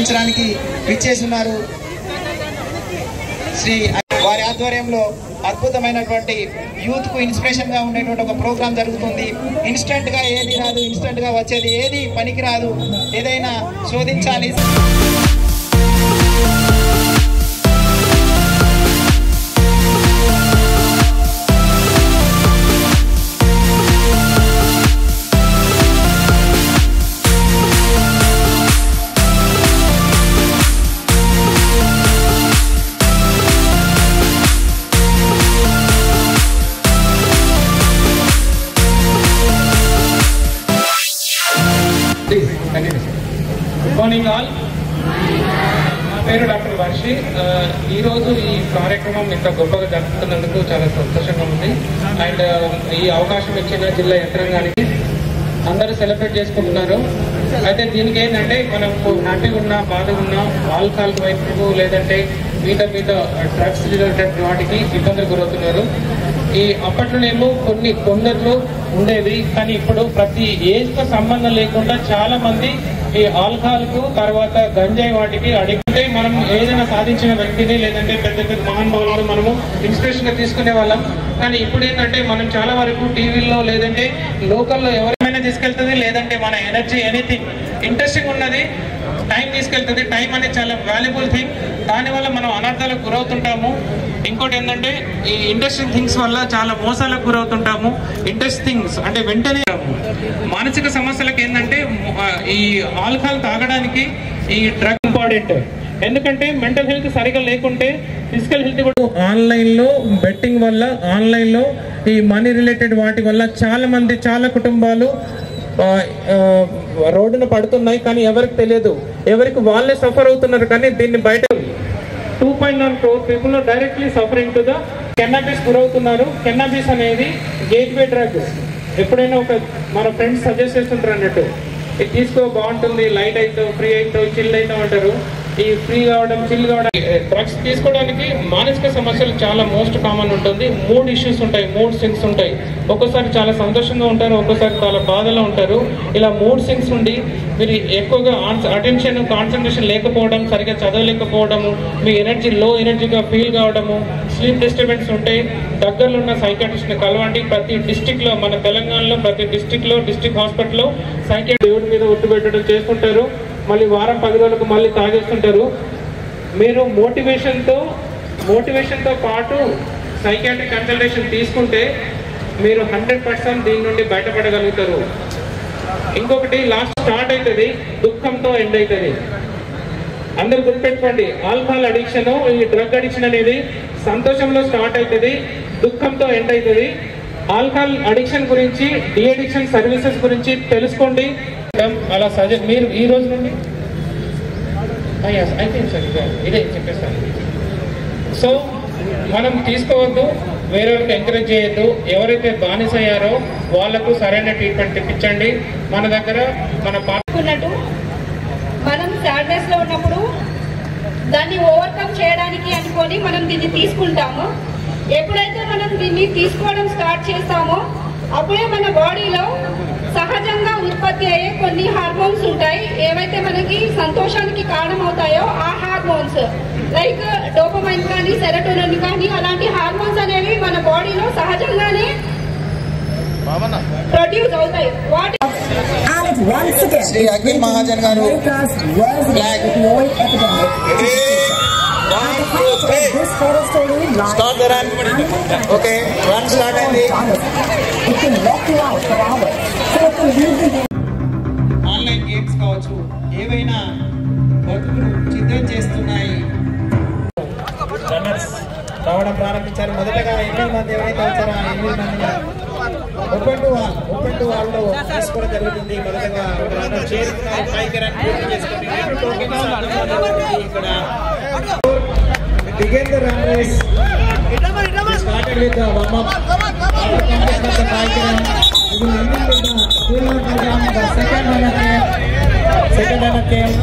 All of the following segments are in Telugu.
నిర్వహించడానికి విచ్చేస్తున్నారు. శ్రీ వారి ఆధ్వర్యంలో అద్భుతమైనటువంటి యూత్ కు ఇన్స్పిరేషన్ గా ఉండేటువంటి ఒక ప్రోగ్రామ్ జరుగుతుంది. ఇన్స్టెంట్ గా ఏది రాదు, ఇన్స్టెంట్ గా వచ్చేది ఏది పనికి రాదు, ఏదైనా శోధించాలి. Good morning all. నా పేరు డాక్టర్ వర్షి. ఈరోజు ఈ కార్యక్రమం ఇంత గొప్పగా జరుపుతున్నందుకు చాలా సంతోషంగా ఉంది. అండ్ ఈ అవకాశం ఇచ్చిన జిల్లా యంత్రాంగానికి అందరూ సెలబ్రేట్ చేసుకుంటున్నారు. అయితే దీనికి ఏంటంటే మనం హ్యాపీగా ఉన్నా బాధగా ఉన్నా ఆల్కహాల్ వైపు లేదంటే మీద డ్రగ్స్ రిలేటెడ్ వాటికి ఇబ్బందులు గురవుతున్నారు. ఈ అప్పట్లోనేమో కొందరు ఉండేది, కానీ ఇప్పుడు ప్రతి ఏజ్ తో సంబంధం లేకుండా చాలా మంది ఈ ఆల్కహాల్ కు తర్వాత గంజాయి వాటికి అడిగితే మనం ఏదైనా సాధించిన వ్యక్తిని లేదంటే పెద్ద పెద్ద మహానుభావులను మనము ఇన్స్పిరేషన్ గా తీసుకునే వాళ్ళం. కానీ ఇప్పుడు ఏంటంటే మనం చాలా వరకు టీవీల్లో లేదంటే లోకల్లో ఎవరైనా తీసుకెళ్తుంది, లేదంటే మన ఎనర్జీ ఎనీథింగ్ ఇంట్రెస్టింగ్ ఉన్నది టైం తీసుకెళ్తుంది. టైం అనేది చాలా వాల్యుబుల్ థింగ్. దానివల్ల మనం అనర్థాలకు గురవుతుంటాము. ఇంకోటి ఏంటంటే ఈ ఇంట్రెస్టింగ్ థింగ్స్ వల్ల చాలా మోసాలకు గురవుతుంటాము. ఇంట్రెస్ట్ థింగ్స్ అంటే వెంటనే మానసిక సమస్యలకు ఏంటంటే ఈ ఆల్కహాల్ తాగడానికి ఈ డ్రగ్ ఇంపార్టెంట్. ఎందుకంటే మెంటల్ హెల్త్ సరిగా లేకుంటే ఫిజికల్ హెల్త్ కూడా. ఆన్లైన్ లో బెట్టింగ్ వల్ల, ఆన్లైన్ లో ఈ మనీ రిలేటెడ్ వాటి వల్ల చాలా కుటుంబాలు రోడ్డున పడుతున్నాయి. కానీ ఎవరికి తెలియదు, ఎవరికి వాళ్ళే సఫర్ అవుతున్నారు. కానీ దీన్ని బయట 2.9 crore people directly suffering to the cannabis గురవుతున్నారు. కెన్నబిస్ అనేది గేట్వే డ్రగ్. ఎప్పుడైనా మన ఫ్రెండ్స్ సజెస్ట్ చేస్తుంటారు అన్నట్టు, ఇది తీసుకో బాగుంటుంది, లైట్ అవుతావు, ఫ్రీ అవుతావు, చిల్ అవుతావు అంటారు. ఈ ఫ్రీ కావడం, చిల్ కావడం, డ్రగ్స్ తీసుకోవడానికి మానసిక సమస్యలు చాలా మోస్ట్ కామన్ ఉంటుంది. మూడ్ ఇష్యూస్ ఉంటాయి, మూడ్ స్వింగ్స్ ఉంటాయి. ఒక్కోసారి చాలా సంతోషంగా ఉంటారు, ఒక్కోసారి చాలా బాధలో ఉంటారు. ఇలా మూడ్ స్వింగ్స్ ఉండి మీరు ఎక్కువగా అటెన్షన్ కాన్సన్ట్రేషన్ లేకపోవడం, సరిగ్గా చదవలేకపోవడము, మీ లో ఎనర్జీగా ఫీల్ కావడము, స్లీప్ డిస్టర్బెన్స్ ఉంటాయి. దగ్గరలో ఉన్న సైకాట్రిస్ట్ ని కలవండి. ప్రతి డిస్టిక్ లో, మన తెలంగాణలో ప్రతి డిస్టిక్ లో డిస్టిక్ హాస్పిటల్లో సైకాట్రిస్ట్ దేవుడి మీద ఒట్టు పెట్టడం చేసుకుంటారు. మళ్ళీ వారం 10 రోజులకు మళ్ళీ తాగేస్తుంటారు. మీరు మోటివేషన్తో పాటు సైకాట్రిక్ కన్సల్టేషన్ తీసుకుంటే మీరు 100% దీని నుండి బయటపడగలుగుతారు. ఇంకొకటి లాస్ట్ స్టార్ట్ అవుతుంది, దుఃఖంతో ఎండ్ అవుతుంది. అందరు గుర్తుపెట్టుకోండి, ఆల్కహాల్ అడిక్షన్, ఈ డ్రగ్ అడిక్షన్ అనేది సంతోషంలో స్టార్ట్ అవుతుంది, దుఃఖంతో ఎండ్ అవుతుంది. ఆల్కహాల్ అడిక్షన్ గురించి, డి అడిక్షన్ సర్వీసెస్ గురించి తెలుసుకోండి. అలా సజెస్ట్ మీరు ఈ రోజు నుండి అయితే సార్ ఇదే చెప్పేస్తాను. సో మనం తీసుకోవద్దు, వేరేవారికి ఎంకరేజ్ చేయొద్దు. ఎవరైతే బానిస అయ్యారో వాళ్లకు సరైన ట్రీట్మెంట్ ఇప్పించండి. మన దగ్గర మనం సాడ్నెస్ లో ఉన్నప్పుడు దాన్ని ఓవర్కమ్ చేయడానికి అనుకొని మనం దీన్ని తీసుకుంటాము. ఎప్పుడైతే మనం దీన్ని తీసుకోవడం స్టార్ట్ చేస్తామో అప్పుడే మన బాడీలో సహజంగా ఉత్పత్తి అయ్యే కొన్ని హార్మోన్స్ ఉంటాయి. ఏవైతే మనకి సంతోషానికి కారణమవుతాయో ఆ హార్మోన్స్ లైక్ డోపమైన్ కానీ, సెరోటోనిన్ కానీ, అలాంటి హార్మోన్స్ అనేవి మన బాడీలో సహజంగానే ప్రొడ్యూస్ అవుతాయి. శ్రీ అఖిల్ మహాజన్ గారు ఆన్లైన్ గేమ్స్ కావచ్చు, ఏవైనా బతుకును చిత్రం చేస్తున్నాయి. రన్నర్స్ రావడం ప్రారంభించారు. మొదటగా 8 మంది ఎవరైతే వచ్చారో ఆ 8 మంది ఓపెన్ టు వాల్ లో తీసుకోవడం జరుగుతుంది. మొదటగా రన్నర్ చేరుకున్నారు, పైకి రన్ పూర్తి చేసుకుని ఇక్కడ begin the run race. We started with the warm-up. After completion of the bike run, we will end with the full-on program. The second runner came.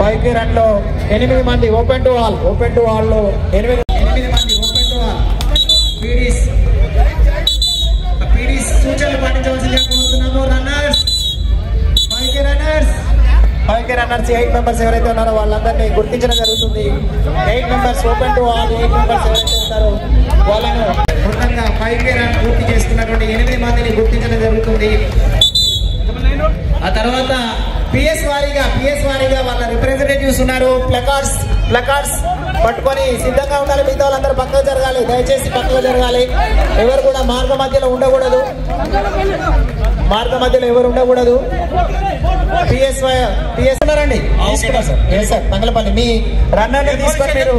Bike run lo 8 mandi open to all lo 8 mandi open to all. PDs సూచనలు పాటించవలసిందిగా కోరుతున్నాము. Runners, bike runners 5K runners 8 members ఎవరైతే ఉన్నారో వాళ్ళందరినీ గుర్తించడం జరుగుతుంది. 8 members open to all 8 members ఎవరైతే ఉన్నారో వాళ్ళను మొత్తంగా 5K రన్ పూర్తి చేసుకున్నటువంటి 8 మందిని గుర్తించడం జరుగుతుంది. ఆ తర్వాత పిఎస్ వారీగా వాళ్ళ రిప్రజెంటేటివ్స్ ఉన్నారు. ప్లకార్డ్స్ పట్టుకొని సిద్ధంగా ఉండాలి. మిగతా వాళ్ళందరూ పక్కకు జరగాలి. దయచేసి పక్కకు జరగాలి. ఎవరు కూడా మార్గ మధ్యలో ఉండకూడదు. పిఎస్ ఉన్నారండి, సార్ మంగళపల్లి మీ రన్నర్ని తీసుకొని మీరు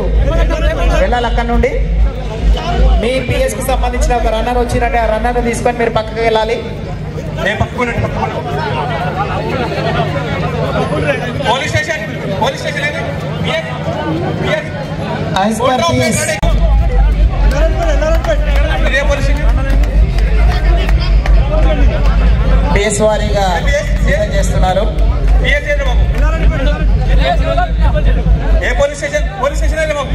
వెళ్ళాలి. అక్కడ నుండి మీ పిఎస్ కి సంబంధించిన ఒక రన్నర్ వచ్చినట్టే ఆ రన్నర్ తీసుకొని మీరు పక్కకు వెళ్ళాలి. పోలీస్ స్టేషన్ పిఎస్ వారీగా సిద్ధం చేస్తున్నారు. ఏ పోలీస్ స్టేషన్ బాబు.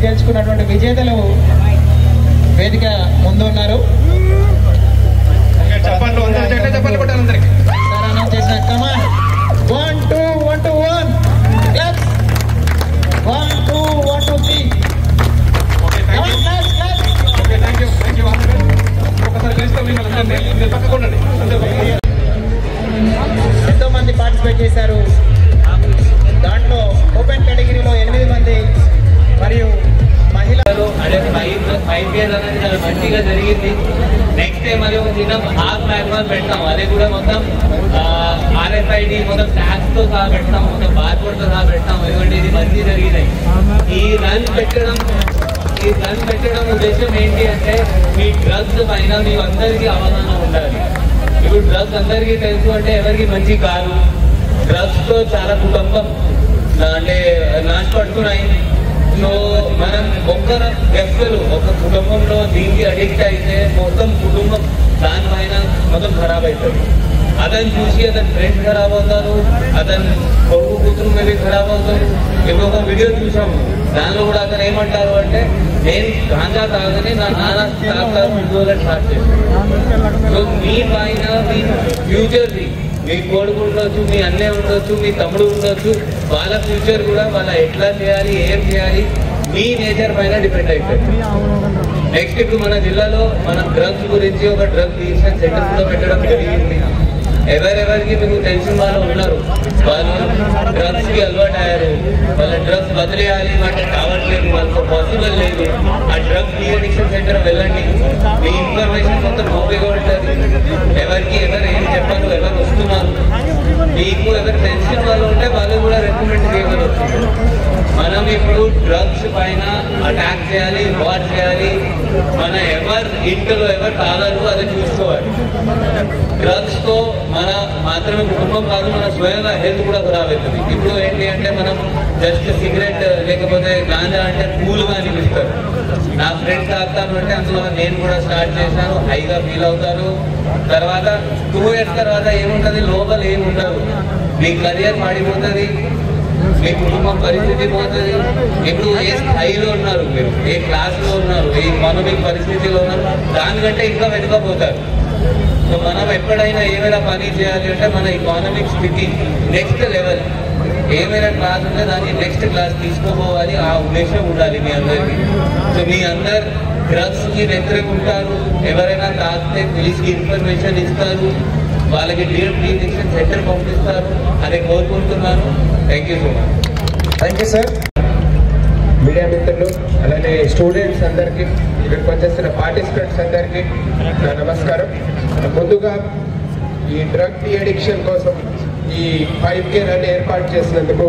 గెలుచుకున్నటువంటి విజేతలు వేదిక ముందు ఉన్నారు. చేసిన కమాండ్ 1 2 1 2 1 క్లాప్ 1 2 1 2 3 ఎంతో మంది పార్టిసిపేట్ చేశారు. దాంట్లో ఓపెన్ కేటగిరీలో 8 మంది మరియు మహిళలు అదే 5 ఇయర్స్ అనేది చాలా మంచిగా జరిగింది. నెక్స్ట్ టైం అది దినం హాఫ్ మ్యారథాన్ పెడతాం. అది కూడా మొత్తం RFID మొత్తం ట్యాక్స్ తో సహా పెడతాం, మొత్తం బార్కోడ్ తో సహా పెడతాం. ఎందుకంటే ఇది మంచి జరిగినాయి. ఈ రన్ పెట్టడం ఉద్దేశం ఏంటి అంటే మీ డ్రగ్స్ పైన మీ అందరికీ అవగాహన ఉండాలి. ఇప్పుడు డ్రగ్స్ అందరికీ తెలుసు అంటే ఎవరికి మంచి కాదు. డ్రగ్స్ తో చాలా కుటుంబం అంటే నాశ పడుతున్నాయి. సో మనం వ్యక్తులు ఒక కుటుంబంలో దీనికి అడిక్ట్ అయితే మొత్తం కుటుంబం దానిపైన మొత్తం ఖరాబ్ అవుతుంది. అతను చూసి అతని ఫ్రెండ్స్ ఖరాబ్ అవుతారు, అతను కొడుకు కూతురు మీద ఖరాబ్ అవుతారు. ఇప్పుడు ఒక వీడియో చూసాము, దానిలో కూడా అతను ఏమంటారు అంటే నేను గాంజా తాగని నా నాన్న తాగుతారు ఇంట్లో స్టార్ట్ చేస్తాను. సో మీ పైన మీ ఫ్యూచర్ది మీ కొడుకు ఉండొచ్చు, మీ అన్నయ్య ఉండొచ్చు, మీ తమ్ముడు ఉండొచ్చు, వాళ్ళ ఫ్యూచర్ కూడా వాళ్ళ ఎట్లా చేయాలి, ఏం చేయాలి మీ నేచర్ పైన డిపెండ్ అవుతుంది. నెక్స్ట్ ఇప్పుడు మన జిల్లాలో మనం డ్రగ్స్ గురించి ఒక డ్రగ్ డిసిషన్ సెంటర్ కూడా పెట్టడం జరిగింది. ఎవరెవరికి మీకు తెలిసిన వాళ్ళు ఉన్నారు, వాళ్ళు డ్రగ్స్ కి అలవాటు అయ్యారు, వాళ్ళ డ్రగ్స్ వదిలేయాలి అంటే కావట్లేదు, వాళ్ళకు పాసిబుల్ లేదు. ఆ డ్రగ్స్ డీ అడిక్షన్ సెంటర్ వెళ్ళండి. మీ ఇన్ఫర్మేషన్ మొత్తం ఓపిగా ఉంటుంది. ఎవరికి ఎవరు ఏం చెప్పారు, ఎవరు వస్తున్నారు, మీకు ఎవరు తెలిసిన వాళ్ళు ఉంటే వాళ్ళు కూడా రికమెండ్ చేయగలరు. మనం ఇప్పుడు డ్రగ్స్ పైన అటాక్ చేయాలి, వార్ చేయాలి. మన ఎవరు ఇంట్లో ఎవరు తాగరు అది చూసుకోవాలి. డ్రగ్స్ తో మన మాత్రమే కుటుంబం కాదు, మన స్వయంగా హెల్త్ కూడా ఖరాబ్ అవుతుంది. ఇప్పుడు ఏంటి అంటే మనం జస్ట్ సిగరెట్ లేకపోతే గాంజా అంటే కూల్గా అనిపిస్తారు. నా ఫ్రెండ్ తాగుతాను అంటే అందులో నేను కూడా స్టార్ట్ చేశాను, హైగా ఫీల్ అవుతాను. తర్వాత 2 years తర్వాత ఏముంటుంది, లోపల ఏముండదు, మీ కెరియర్ మాడిపోతుంది, మీ కుటుంబం పరిస్థితి పోతుంది. ఇప్పుడు ఏ స్థాయిలో ఉన్నారు, మీరు ఏ క్లాస్లో ఉన్నారు, ఏ ఎకానమిక్ పరిస్థితిలో ఉన్నారు, దానికంటే ఇంకా వెనుకపోతారు. సో మనం ఎప్పుడైనా ఏమైనా పని చేయాలి అంటే మన ఎకానమిక్ స్థితి నెక్స్ట్ లెవెల్, ఏమైనా క్లాస్ ఉంటే దాన్ని నెక్స్ట్ క్లాస్ తీసుకోపోవాలి, ఆ ఉద్దేశం ఉండాలి మీ అందరికీ. సో మీ అందరు డ్రగ్స్ కి వ్యతిరేకంగా ఉంటారు. ఎవరైనా తాగితే పోలీస్కి ఇన్ఫర్మేషన్ ఇస్తారు, వాళ్ళకి డీఅడిక్షన్ సెంటర్ పంపిస్తారు అని కోరుకుంటున్నాను. Thank you so much. Thank you sir. Media మిత్రులు అలానే స్టూడెంట్స్ అందరికీ ఇక్కడికి వచ్చేసిన పార్టిసిపెంట్స్ అందరికీ నా నమస్కారం. ముందుగా ఈ డ్రగ్ డి అడిక్షన్ కోసం ఈ 5K రన్ ఏర్పాటు చేసినందుకు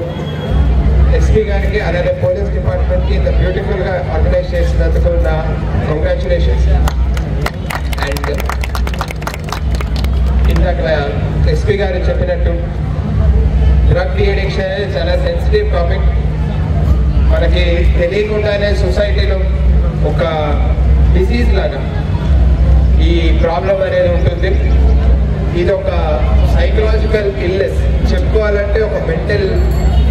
ఎస్పీ గారికి అలాగే పోలీస్ డిపార్ట్మెంట్కి ఇంత బ్యూటిఫుల్గా ఆర్గనైజ్ చేసినందుకు నా కంగ్రాచులేషన్స్. అండ్ ఇందాక ఎస్పీ గారు చెప్పినట్టు డ్రగ్ డి అడిక్షన్ అనేది చాలా సెన్సిటివ్ టాపిక్. మనకి తెలియకుండానే సొసైటీలో ఒక డిసీజ్ లాగా ఈ ప్రాబ్లం అనేది ఉంటుంది. ఇది ఒక సైకలాజికల్ ఇల్నెస్, చెప్పుకోవాలంటే ఒక మెంటల్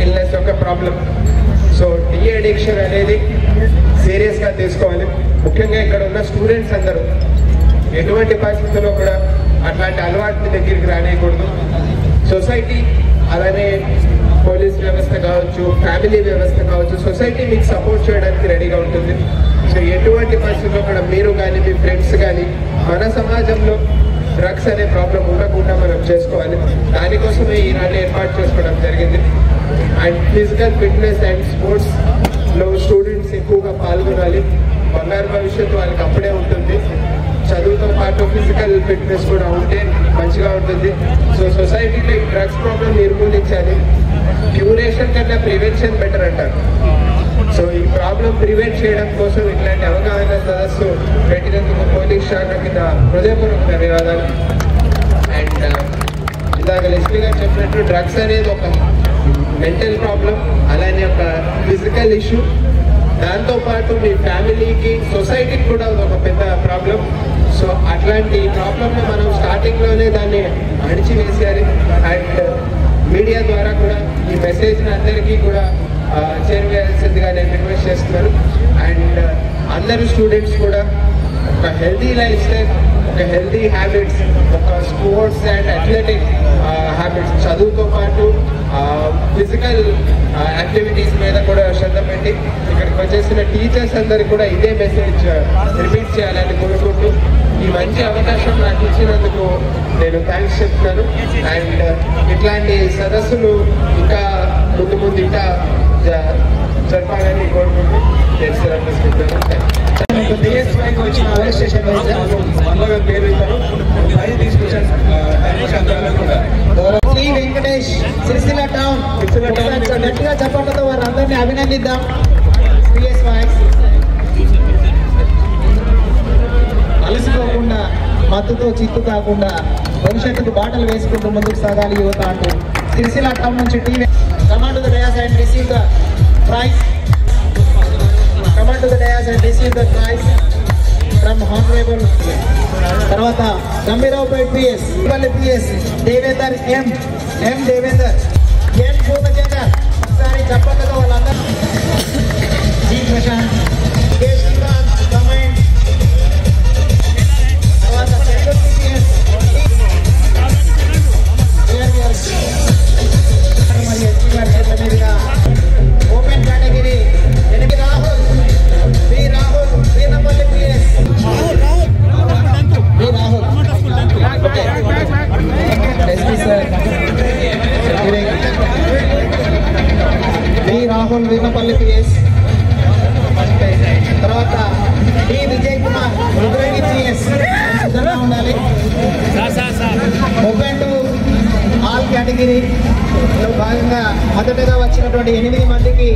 ఇల్నెస్ ఒక ప్రాబ్లం. సో డి అడిక్షన్ అనేది సీరియస్గా తీసుకోవాలి. ముఖ్యంగా ఇక్కడ ఉన్న స్టూడెంట్స్ అందరూ ఎటువంటి పరిస్థితుల్లో కూడా అట్లాంటి అలవాట్ల దగ్గరికి రానియకూడదు. సొసైటీ అలానే పోలీస్ వ్యవస్థ కావచ్చు, ఫ్యామిలీ వ్యవస్థ కావచ్చు, సొసైటీ మీకు సపోర్ట్ చేయడానికి రెడీగా ఉంటుంది. సో ఎటువంటి పరిస్థితుల్లో కూడా మీరు కానీ మీ ఫ్రెండ్స్ కానీ మన సమాజంలో డ్రగ్స్ అనే ప్రాబ్లం ఉండకుండా మనం చేసుకోవాలి. దానికోసమే ఈ ర్యాలీ ఏర్పాటు చేసుకోవడం జరిగింది. అండ్ ఫిజికల్ ఫిట్నెస్ అండ్ స్పోర్ట్స్లో స్టూడెంట్స్ ఎక్కువగా పాల్గొనాలి. బంగారు భవిష్యత్తు వాళ్ళకి అప్పుడే ఉంటుంది. చదువుతో పాటు ఫిజికల్ ఫిట్నెస్ కూడా ఉంటే మంచిగా ఉంటుంది. సో సొసైటీలో ఈ డ్రగ్స్ ప్రాబ్లం నిర్మూలించాలి. క్యూరేషన్ కన్నా ప్రివెన్షన్ బెటర్ అంటారు. సో ఈ ప్రాబ్లం ప్రివెంట్ చేయడం కోసం ఇట్లాంటి అవగాహన సదస్సు పెట్టినందుకు పోలీస్ శాఖ కింద హృదయపూర్వక ధన్యవాదాలు. అండ్ ఇందాక ఎస్పీ గారు చెప్పినట్టు డ్రగ్స్ అనేది ఒక మెంటల్ ప్రాబ్లం, అలానే ఒక ఫిజికల్ ఇష్యూ. దాంతోపాటు మీ ఫ్యామిలీకి, సొసైటీకి కూడా ఒక పెద్ద ప్రాబ్లం. సో అట్లాంటి ప్రాబ్లంని మనం స్టార్టింగ్లోనే దాన్ని అణిచివేసేయాలి. అండ్ మీడియా ద్వారా కూడా ఈ మెసేజ్ని అందరికీ కూడా చేరవేయాల్సిందిగా నేను రిక్వెస్ట్ చేస్తున్నాను. అండ్ అందరు స్టూడెంట్స్ కూడా ఒక హెల్తీ లైఫ్ స్టైల్, ఒక హెల్తీ హ్యాబిట్స్, ఒక స్పోర్ట్స్ అండ్ అథ్లెటిక్ హ్యాబిట్స్, చదువుతో పాటు ఫిజికల్ యాక్టివిటీస్ మీద కూడా శ్రద్ధ పెట్టి ఇక్కడికి వచ్చేసిన టీచర్స్ అందరికీ కూడా ఇదే మెసేజ్ రిపీట్ చేయాలని కోరుకుంటూ ఈ మంచి అవకాశం నాకు ఇచ్చినందుకు నేను థ్యాంక్స్ చెప్తున్నాను. అండ్ ఇట్లాంటి సదస్సులు ఇంకా ముందు ఇంకా జరపాలని కోరుకుంటూ నేను సెలవు తీసుకుంటున్నాను. పోలీస్ స్టేషన్ పేరు శ్రీ వెంకటేష్, సిరిసిల్ల టౌన్. గట్టిగా చెప్పడంతో వారందరినీ అభినందిద్దాం. అలసిపోకుండా, మత్తుతో చిత్తు కాకుండా భవిష్యత్తుకు బాటలు వేసుకుంటూ ముందుకు సాగాలి యువత అంటూ సిరిసిల్ల టౌన్ నుంచి T V come and to the dais and receive the prize. Come and to the dais and receive the prize from honourable. తర్వాత Gambhiraopet PS, PS Devender M Devender, N Purnachander. ఒకసారి చెప్పండితో వాళ్ళందరూ. G Prashant, K Srikanth come and. తర్వాత పిఎస్ మరి ఎస్పీ గారి చేతుల మీదుగా open category 8 Rahul, B Rahul, Veerapalli PS, B Rahul. SP sir B Rahul, Veerapalli PS. తర్వాత డి విజయ్ కుమార్, రుద్రగిరి పిఎస్. సిద్ధంగా ఉండాలి. ఓపెన్ టు ఆల్ కేటగిరీలో భాగంగా మొదటగా వచ్చినటువంటి 8 మందికి